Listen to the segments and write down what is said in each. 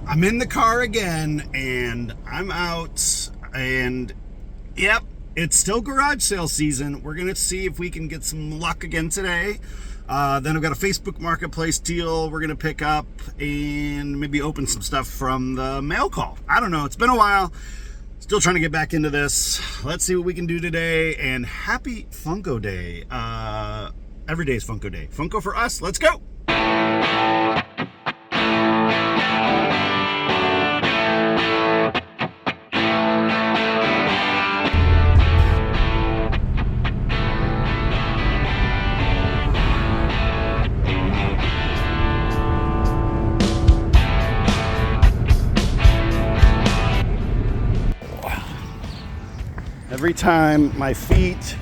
I'm in the car again, and I'm out, and yep, it's still garage sale season. We're gonna see if we can get some luck again today. Then I've got a Facebook Marketplace deal we're gonna pick up, and maybe open some stuff from the mail call. I don't know. It's been a while. Still trying to get back into this. Let's see what we can do today. And happy Funko Day. Every day is Funko Day. Funko for us. Let's go. Every time my feet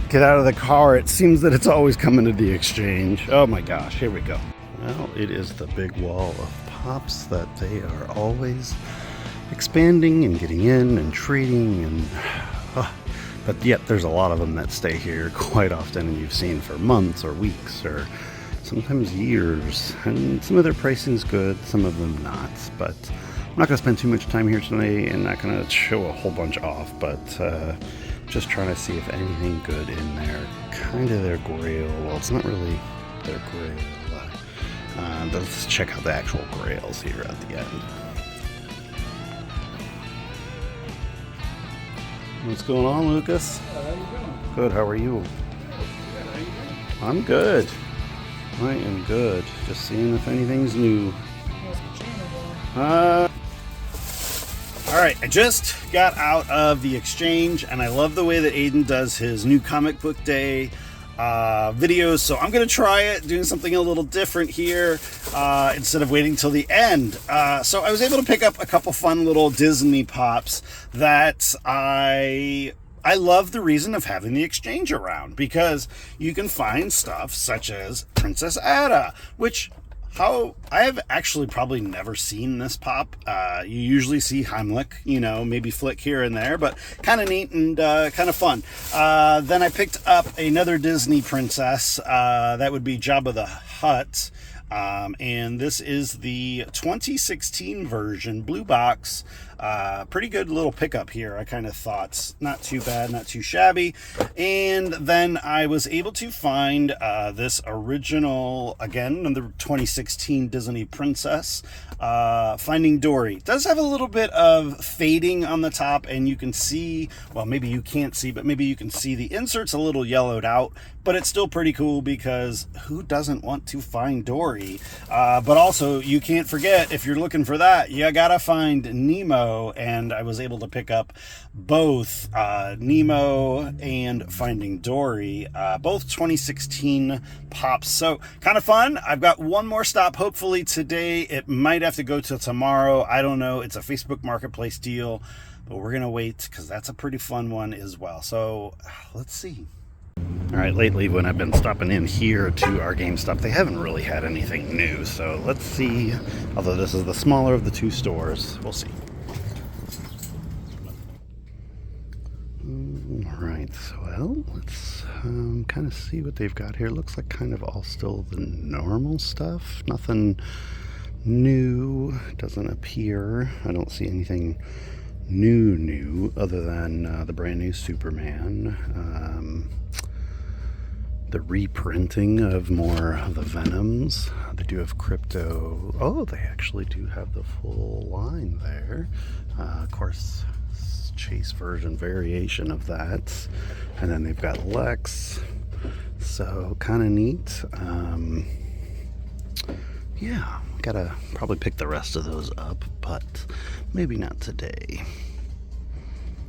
get out of the car, it seems that it's always coming to the exchange. Oh my gosh, here we go. Well, it is the big wall of pops that they are always expanding and getting in and trading, and but yet there's a lot of them that stay here quite often, and you've seen for months or weeks or sometimes years. And some of their pricing is good, some of them not, but I'm not going to spend too much time here today and not going to show a whole bunch off, but just trying to see if anything good in there. Kind of their grail. Well, it's not really their grail. Let's check out the actual grails here at the end. What's going on, Lucas? How you doing? Good, how are you? Good, how you doing? I'm good. I am good. Just seeing if anything's new. Alright, I just got out of the exchange, and I love the way that Aiden does his new comic book day videos, so I'm going to try it, doing something a little different here instead of waiting till the end. So I was able to pick up a couple fun little Disney pops that I love the reason of having the exchange around, because you can find stuff such as Princess Ada, which I have actually probably never seen this pop. You usually see Heimlich, maybe Flick here and there, but kind of neat and kind of fun. Then I picked up another Disney princess. That would be Jabba the Hutt. And this is the 2016 version, blue box. Pretty good little pickup here, I kind of thought. Not too bad, not too shabby. And then I was able to find this original, again, the 2016 Disney princess, Finding Dory. It does have a little bit of fading on the top, and you can see, well, maybe you can't see, but maybe you can see the insert's a little yellowed out, but it's still pretty cool, because who doesn't want to find Dory? But also, you can't forget, if you're looking for that, you gotta find Nemo. And I was able to pick up both Nemo and Finding Dory, both 2016 pops. So kind of fun. I've got one more stop hopefully today. It might have to go till tomorrow. I don't know. It's a Facebook Marketplace deal, but we're going to wait, because that's a pretty fun one as well. So let's see. All right, lately when I've been stopping in here to our GameStop, they haven't really had anything new. So let's see. Although this is the smaller of the two stores, we'll see. Alright, so well, let's kind of see what they've got here. Looks like kind of all still the normal stuff. Nothing new doesn't appear. I don't see anything new other than the brand new Superman. The reprinting of more of the Venoms. They do have Crypto. Oh, they actually do have the full line there. Of course, Chase version variation of that, and then they've got Lex, so kind of neat. Yeah, gotta probably pick the rest of those up, but maybe not today.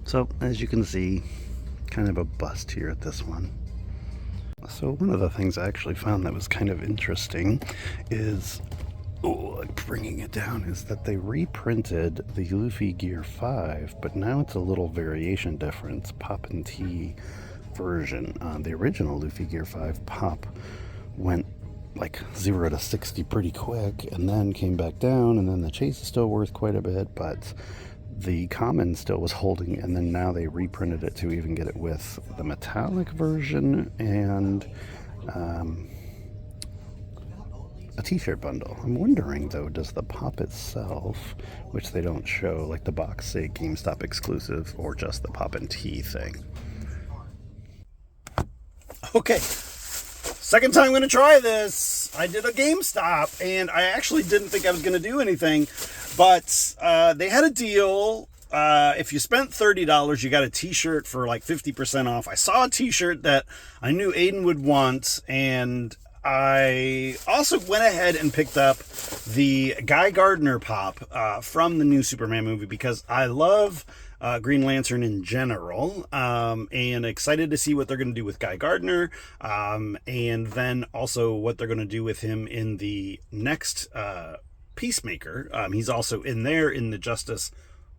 So as you can see, kind of a bust here at this one. So one of the things I actually found that was kind of interesting is, bringing it down, is that they reprinted the Luffy Gear 5, but now it's a little variation difference. Pop and T version. The original Luffy Gear 5 pop went like 0 to 60 pretty quick, and then came back down, and then the chase is still worth quite a bit, but the common still was holding, and then now they reprinted it to even get it with the metallic version and a t-shirt bundle. I'm wondering though, does the pop itself, which they don't show, like the box, say GameStop exclusive or just the pop and tea thing? Okay, second time I'm going to try this. I did a GameStop, and I actually didn't think I was going to do anything, but they had a deal. If you spent $30, you got a t-shirt for like 50% off. I saw a t-shirt that I knew Aiden would want, and I also went ahead and picked up the Guy Gardner pop from the new Superman movie because I love Green Lantern in general, and excited to see what they're going to do with Guy Gardner, and then also what they're going to do with him in the next Peacemaker. He's also in there in the Justice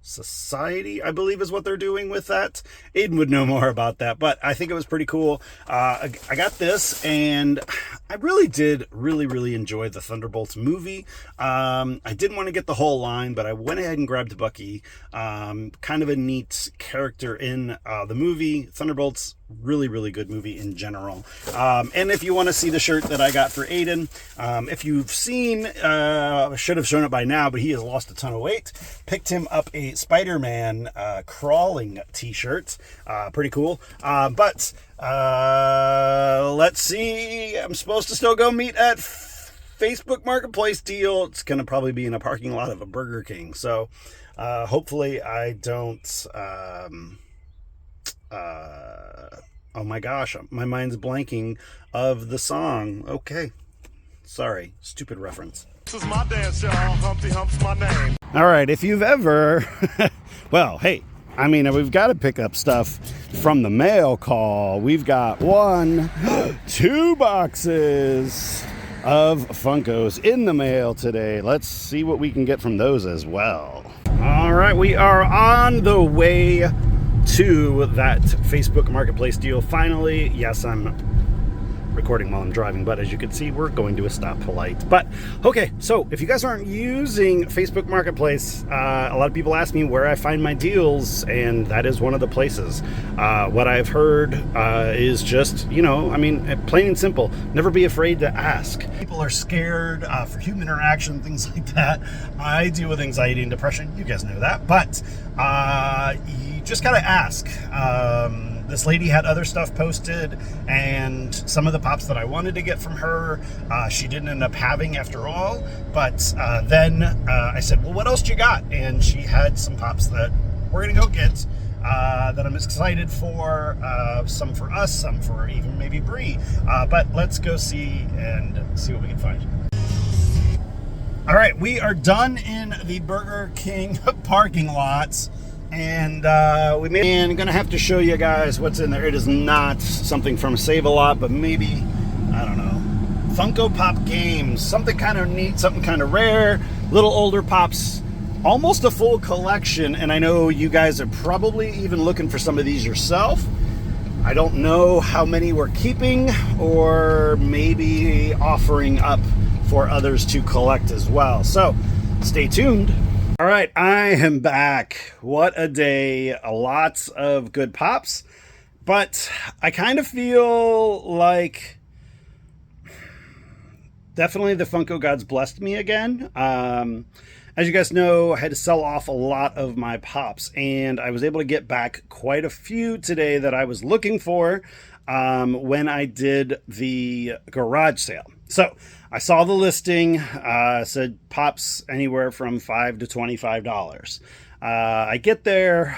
Society, I believe is what they're doing with that. Aiden would know more about that, but I think it was pretty cool. I got this, and I really did really enjoy the Thunderbolts movie. I didn't want to get the whole line, but I went ahead and grabbed Bucky. Kind of a neat character in the movie. Thunderbolts, really good movie in general. And if you want to see the shirt that I got for Aiden, if you've seen, I should have shown it by now, but he has lost a ton of weight. Picked him up a Spider-Man crawling t-shirt. Pretty cool. But let's see. I'm supposed to still go meet at Facebook Marketplace deal. It's going to probably be in a parking lot of a Burger King. So hopefully I don't... oh my gosh, my mind's blanking of the song. Okay. Sorry, stupid reference. This is my dance, y'all. Humpty Hump's my name. All right, if you've ever... well, hey, I mean, we've got to pick up stuff from the mail call. We've got 2 boxes of Funkos in the mail today. Let's see what we can get from those as well. All right, we are on the way to that Facebook Marketplace deal. Finally, yes, I'm recording while I'm driving, but as you can see, we're going to a stoplight. But okay, so if you guys aren't using Facebook Marketplace, a lot of people ask me where I find my deals, and that is one of the places. What I've heard is just, you know, I mean, plain and simple, never be afraid to ask. People are scared for human interaction, things like that. I deal with anxiety and depression, you guys know that, but you just gotta ask. This lady had other stuff posted, and some of the pops that I wanted to get from her, she didn't end up having after all. But then I said, well, what else you got? And she had some pops that we're going to go get that I'm excited for. Some for us, some for even maybe Bree. But let's go see what we can find. All right, we are done in the Burger King parking lots. And I'm gonna have to show you guys what's in there. It is not something from Save-A-Lot, but maybe, I don't know, Funko Pop games, something kind of neat, something kind of rare, little older pops, almost a full collection. And I know you guys are probably even looking for some of these yourself. I don't know how many we're keeping, or maybe offering up for others to collect as well. So stay tuned. All right, I am back. What a day. Lots of good pops, but I kind of feel like definitely the Funko gods blessed me again. As you guys know, I had to sell off a lot of my pops, and I was able to get back quite a few today that I was looking for when I did the garage sale. So I saw the listing, said pops anywhere from $5 to $25. I get there,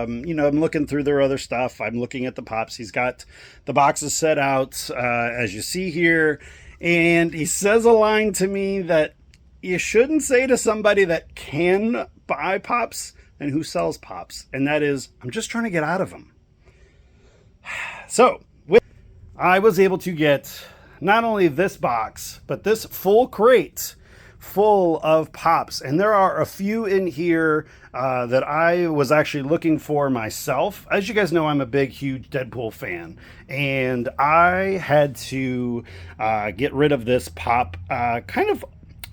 you know, I'm looking through their other stuff. I'm looking at the pops. He's got the boxes set out, as you see here. And he says a line to me that you shouldn't say to somebody that can buy pops and who sells pops. And that is, I'm just trying to get out of them. So I was able to get not only this box, but this full crate full of pops. And there are a few in here that I was actually looking for myself. As you guys know, I'm a big, huge Deadpool fan. And I had to get rid of this pop kind of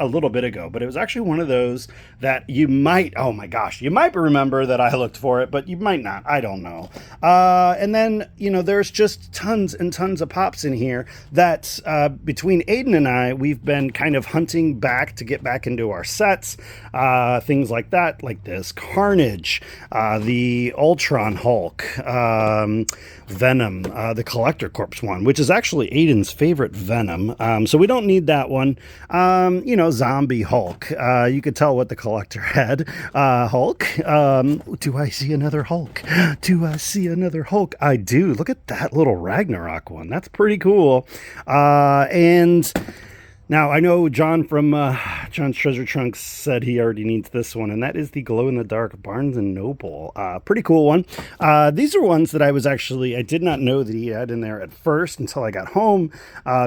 a little bit ago, but it was actually one of those that you might, oh my gosh, you might remember that I looked for it, but you might not. I don't know. And then, you know, there's just tons and tons of pops in here that between Aiden and I, we've been kind of hunting back to get back into our sets. Things like that, like this Carnage, the Ultron Hulk, Venom, the Collector Corpse one, which is actually Aiden's favorite Venom. So we don't need that one. You know, Zombie Hulk. You could tell what the Collector had. Hulk. Do I see another Hulk? Do I see another Hulk? I do. Look at that little Ragnarok one. That's pretty cool. And now, I know John from John's Treasure Trunks said he already needs this one, and that is the glow-in-the-dark Barnes & Noble. Pretty cool one. These are ones that I did not know that he had in there at first until I got home,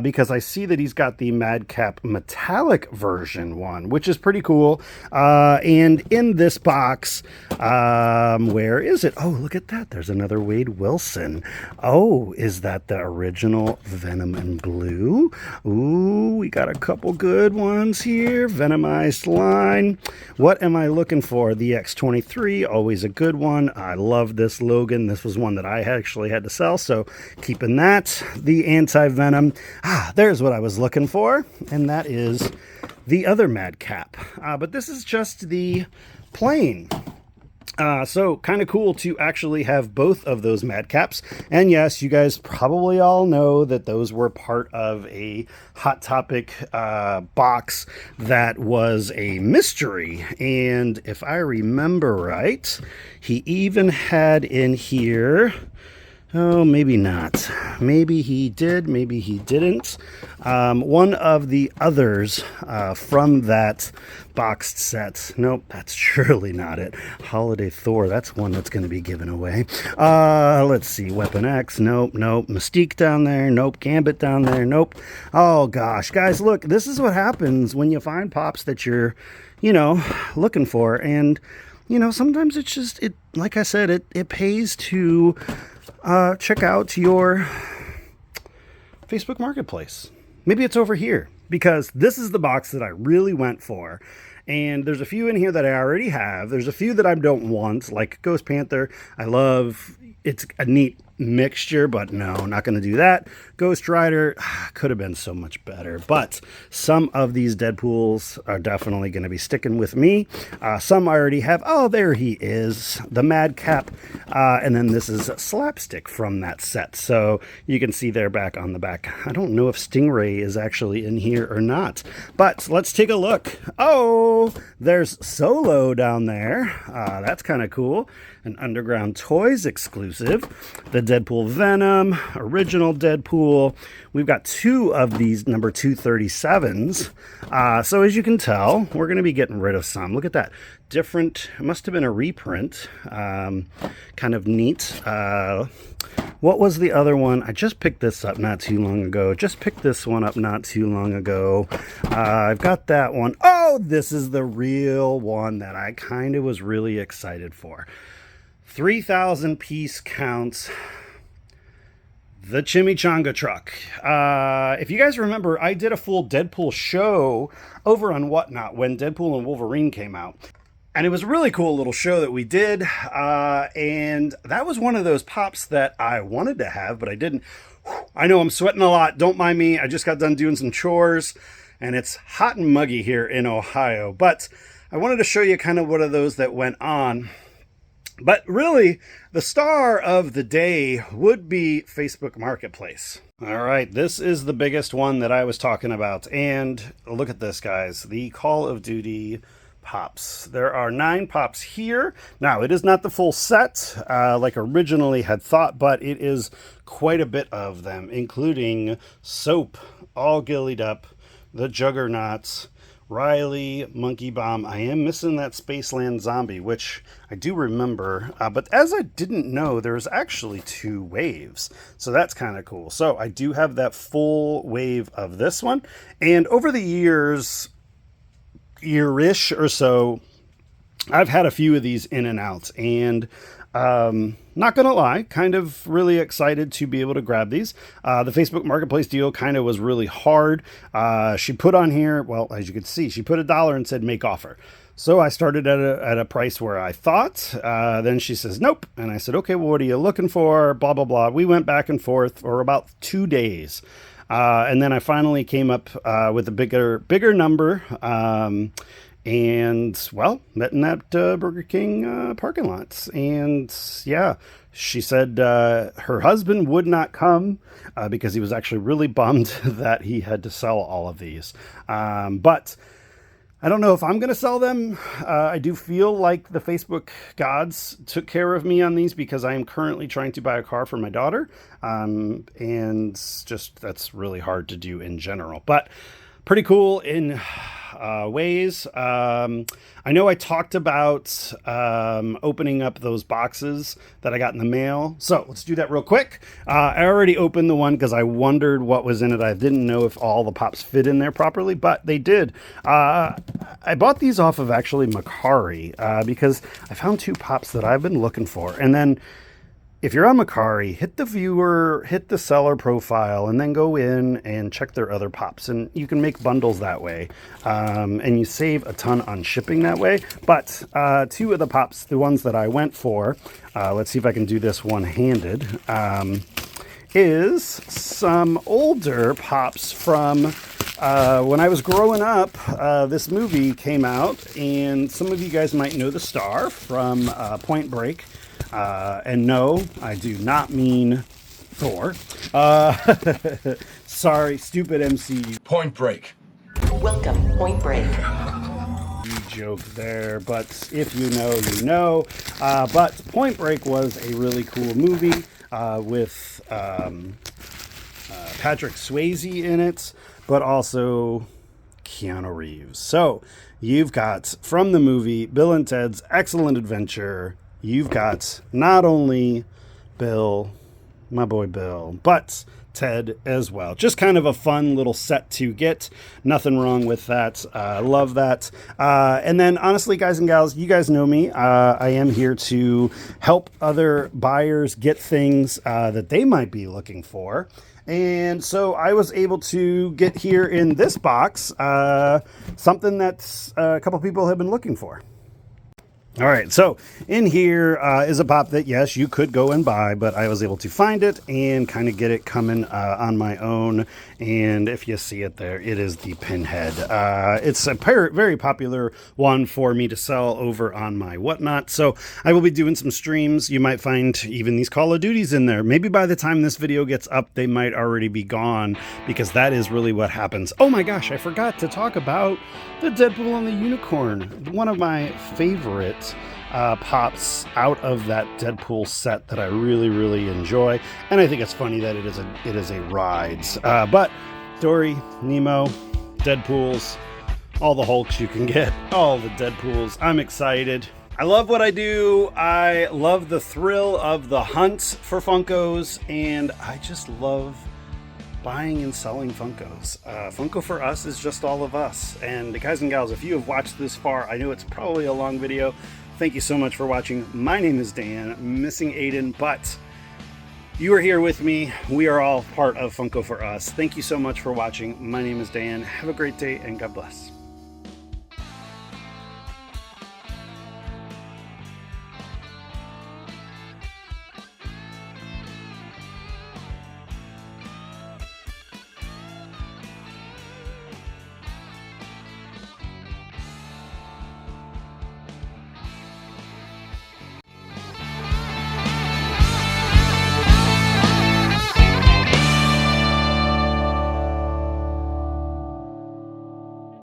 because I see that he's got the Madcap metallic version one, which is pretty cool. And in this box, where is it? Oh, look at that. There's another Wade Wilson. Oh, is that the original Venom in blue? Ooh, we got a couple good ones here. Venomized line. What am I looking for? The X-23, always a good one. I love this Logan. This was one that I actually had to sell, so keeping that. The Anti-Venom. There's what I was looking for, and that is the other Madcap. But this is just the plain. So kind of cool to actually have both of those Madcaps. And yes, you guys probably all know that those were part of a Hot Topic box that was a mystery. And if I remember right, he even had in here... Oh, maybe not. Maybe he did, maybe he didn't. One of the others from that boxed set. Nope, that's surely not it. Holiday Thor, that's one that's going to be given away. Let's see, Weapon X, nope. Mystique down there, nope. Gambit down there, nope. Oh gosh, guys, look, this is what happens when you find pops that you're, you know, looking for. And, you know, sometimes it's just, like I said, it pays to... check out your Facebook Marketplace. Maybe it's over here, because this is the box that I really went for. And there's a few in here that I already have. There's a few that I don't want, like Ghost Panther. I love, it's a neat mixture, but no, not going to do that. Ghost Rider could have been so much better, but some of these Deadpools are definitely going to be sticking with me. Some I already have. Oh, there he is, the Madcap, and then this is Slapstick from that set, so you can see they're back on the back. I don't know if Stingray is actually in here or not, but let's take a look. Oh, there's Solo down there. That's kind of cool. An Underground Toys exclusive. The Deadpool Venom, original Deadpool. We've got two of these number 237s. So as you can tell, we're going to be getting rid of some. Look at that. Different, it must have been a reprint. Kind of neat. What was the other one? I just picked this up not too long ago. I've got that one. Oh, this is the real one that I kind of was really excited for. 3,000 piece counts. The Chimichanga Truck. If you guys remember, I did a full Deadpool show over on Whatnot when Deadpool and Wolverine came out. And it was a really cool little show that we did. And that was one of those pops that I wanted to have, but I didn't. I know I'm sweating a lot. Don't mind me. I just got done doing some chores. And it's hot and muggy here in Ohio. But I wanted to show you kind of one of those that went on. But really, the star of the day would be Facebook Marketplace. All right, this is the biggest one that I was talking about. And look at this, guys. The Call of Duty pops. There are 9 pops here. Now, it is not the full set like originally had thought, but it is quite a bit of them, including Soap, all gillied up, the Juggernauts, Riley, Monkey Bomb. I am missing that Spaceland Zombie, which I do remember. But as I didn't know, there's actually 2 waves. So that's kind of cool. So I do have that full wave of this one. And over the years, year-ish or so, I've had a few of these in and out, and not gonna lie, kind of really excited to be able to grab these. The Facebook Marketplace deal kind of was really hard. She put on here, well, as you can see, she put $1 and said make offer. So I started at a price where I thought. Then she says nope, and I said okay, well, what are you looking for? Blah blah blah. We went back and forth for about 2 days, and then I finally came up with a bigger number. And well, met in that Burger King parking lots. And yeah, she said her husband would not come because he was actually really bummed that he had to sell all of these. But I don't know if I'm going to sell them. I do feel like the Facebook gods took care of me on these because I am currently trying to buy a car for my daughter. And just that's really hard to do in general. But pretty cool in ways. I know I talked about opening up those boxes that I got in the mail. So let's do that real quick. I already opened the one because I wondered what was in it. I didn't know if all the pops fit in there properly, but they did. I bought these off of actually Macari because I found 2 pops that I've been looking for. And then if you're on Macari, hit the viewer, hit the seller profile, and then go in and check their other pops. And you can make bundles that way. And you save a ton on shipping that way. But 2 of the pops, the ones that I went for, let's see if I can do this one-handed, is some older pops from when I was growing up. This movie came out, and some of you guys might know the star from Point Break. And no, I do not mean Thor. Sorry, stupid MC. Point Break. Welcome, Point Break. Joke there, but if you know, you know. But Point Break was a really cool movie with Patrick Swayze in it, but also Keanu Reeves. So you've got from the movie Bill and Ted's Excellent Adventure. You've got not only Bill, my boy Bill, but Ted as well. Just kind of a fun little set to get. Nothing wrong with that. Love that. And then honestly, guys and gals, you guys know me. I am here to help other buyers get things that they might be looking for. And so I was able to get here in this box something that a couple people have been looking for. All right, so in here is a pop that, yes, you could go and buy, but I was able to find it and kind of get it coming on my own. And if you see it there, it is the Pinhead. It's a very popular one for me to sell over on my whatnot. So I will be doing some streams. You might find even these Call of Duties in there. Maybe by the time this video gets up, they might already be gone because that is really what happens. Oh my gosh, I forgot to talk about the Deadpool and the Unicorn. One of my favorite pops out of that Deadpool set that I really enjoy, and I think it's funny that it is a rides. But Dory, Nemo, Deadpools, all the Hulks you can get, all the Deadpools. I'm excited. I love what I do. I love the thrill of the hunt for Funkos, and I just love buying and selling Funkos. Funko for us is just all of us. And guys and gals, if you have watched this far, I know it's probably a long video. Thank you so much for watching. My name is Dan, missing Aiden, but you are here with me. We are all part of Funko for us. Thank you so much for watching. My name is Dan. Have a great day and God bless.